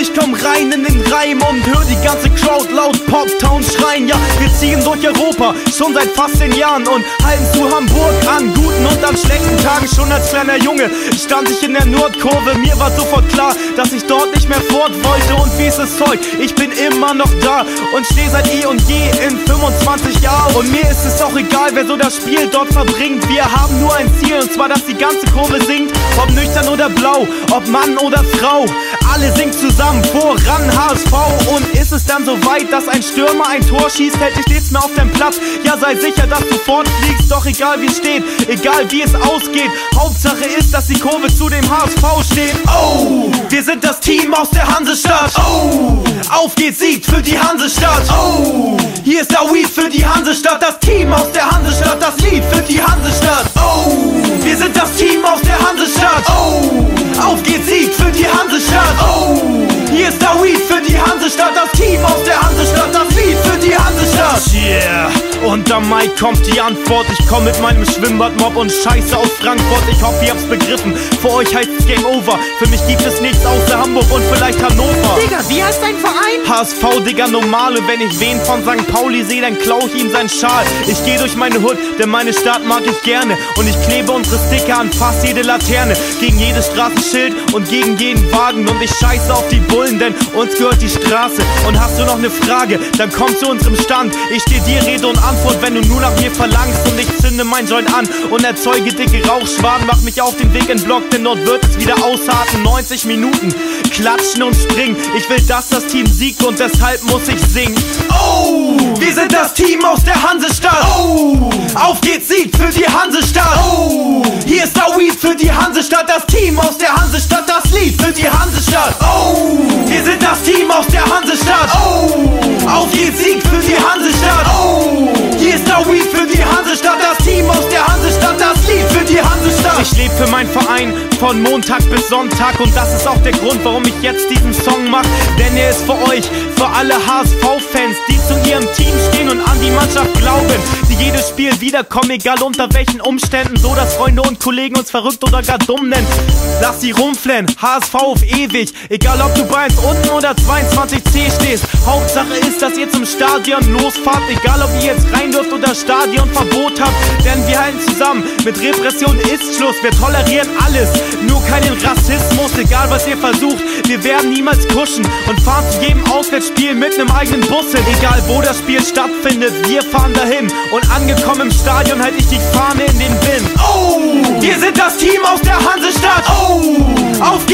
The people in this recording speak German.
ich komm rein in den Reim und hör die ganze Crowd laut Poptown schreien. Ja, wir ziehen durch Europa, schon seit fast 10 Jahren und halten zu Hamburg an guten und an schlechten Tagen. Schon als kleiner Junge stand ich in der Nordkurve, mir war sofort klar, dass ich dort nicht mehr fort wollte. Und wie ist es heute? Ich bin immer noch da und stehe seit eh und je in 25 Jahren. Und mir ist es auch egal, wer so das Spiel dort verbringt. Wir haben nur ein Ziel, und zwar, dass die ganze Kurve singt. Ob nüchtern oder blau, ob Mann oder Frau, alle singen zusammen, voran HSV. Und ist es dann so weit, dass ein Stürmer ein Tor schießt, hält dich nichts mehr auf deinem Platz. Ja, sei sicher, dass du fortfliegst, doch egal wie es steht, egal wie es ausgeht, Hauptsache ist, dass die Kurve zu dem HSV steht. Oh, wir sind das Team aus der Hansestadt. Oh, auf geht's, Sieg für die Hansestadt. Oh, hier ist der Weed für die Hansestadt, das Team aus der Hansestadt, das Lied für die Hansestadt. Oh, wir sind das Team aus der Hansestadt. Oh, auf geht's, Sieg für die Hansestadt. Oh, hier ist der Weed für die Hansestadt, das Team aus der Hansestadt, das Lied für die Hansestadt. Yeah, und am Mai kommt die Antwort. Ich komm mit meinem Schwimmbadmob und Scheiße aus Frankfurt. Ich hoffe, ihr habt's begriffen, für euch heißt's Game Over. Für mich gibt es nichts außer Hamburg und vielleicht Hannover. Digga, wie heißt dein Verein? HSV, Digga, normal. Und wenn ich wen von St. Pauli sehe, dann klau ich ihm seinen Schal. Ich geh durch meine Hood, denn meine Stadt mag ich gerne. Und ich klebe unsere Sticker an fast jede Laterne, gegen jedes Straßenschild und gegen jeden Wagen. Und ich scheiße auf die Bullen, denn uns gehört die Straße. Und hast du noch eine Frage, dann komm zu unserem Stand. Ich steh dir Rede und Antwort, wenn du nur nach mir verlangst. Und ich zünde mein Joint an und erzeuge dicke Rauchschwaden. Mach mich auf den Weg in den Block, denn dort wird es wieder ausharten. 90 Minuten, klatschen und springen. Ich will, dass das Team siegt und deshalb muss ich singen. Oh, wir sind das Team aus der Hansestadt. Oh, auf geht's, Sieg für die Hansestadt. Oh, hier ist der Weed für die Hansestadt, das Team aus der Hansestadt, das Lied für die Hansestadt. Oh, wir sind das Team aus der Hansestadt. Oh, auf geht's, Sieg für die Hansestadt. Oh, hier ist der Weed für die Hansestadt, das Team aus der Hansestadt, das Lied für die Hansestadt. Ich lebe für meinen Verein von Montag bis Sonntag und das ist auch der Grund, warum ich jetzt diesen Song mach. Denn er ist für euch, für alle HSV-Fans, die zu ihrem Team stehen und an die Mannschaft glauben, die jedes Spiel wiederkommen, egal unter welchen Umständen, so dass Freunde und Kollegen uns verrückt oder gar dumm nennen. Lass sie rumflennen, HSV auf ewig, egal ob du bei 1 unten oder 22C stehst. Hauptsache ist, dass ihr zum Stadion losfahrt, egal ob ihr jetzt rein dürft oder Stadionverbot habt. Denn wir halten zusammen, mit Repression ist Schluss, wir tolerieren alles, nur keinen Rassismus. Egal was ihr versucht, wir werden niemals kuschen und fahren zu jedem Auswärtsspiel mit nem eigenen Bus hin. Egal wo das Spiel stattfindet, wir fahren dahin und angekommen im Stadion halte ich die Fahne in den Wind. Oh, wir sind das Team aus der Hansestadt. Oh, auf